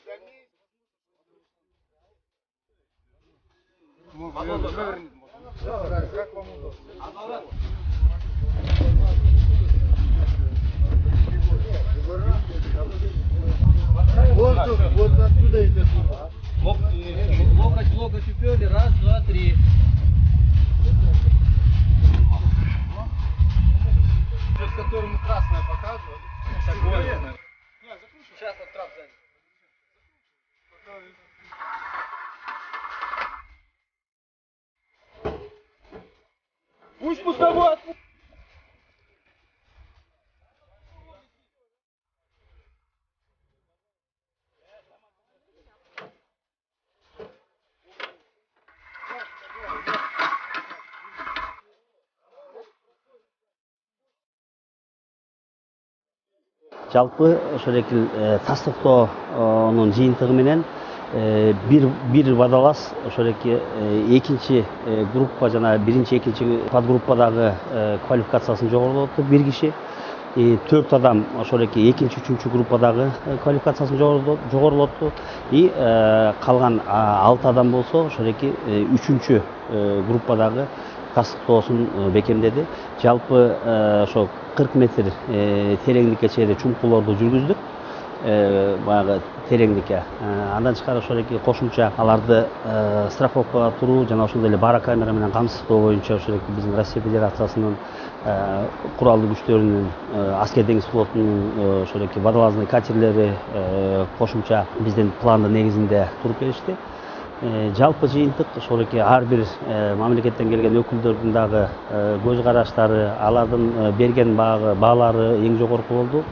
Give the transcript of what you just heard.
Вот отсюда идет. Локоть уперли, раз, два, три. Которому красное показывают. Сейчас вот трап занят. Пусть пустовой. Жалпы ошол эки тас токтоонун жыйынтыгы менен бир водолаз ошол эки экинчи группа жана биринчи экинчи подгруппадагы квалификациясын жогорулотту бир киши. 4 адам ошол эки экинчи үчүнчү группадагы квалификациясын жогорулотту. И калган 6 адам болсо ошол эки үчүнчү группадагы тас токтоосун бекемдеди. Жалпы ошо 40 метр тереңдикке чейин чуңкурлорду жүргүздүк. Баягы тереңдикке. Андан тышкары ошол эки кошумча аларды страховкага туруу жана ошондой эле бара камера менен камсыздоо боюнча ошол эки биздин Россия Федерациясынын куралдуу күчтөрүнүн аскер деңиз флотунун ошол эки водолазный катерлери кошумча биздин пландын негизинде туруп келишти. Жалпы жыйынтык ошол эки ар бир мамлекеттен келген өкүлдөрдүн дагы көз караштары, алардын берген баалары эң жогорку болду.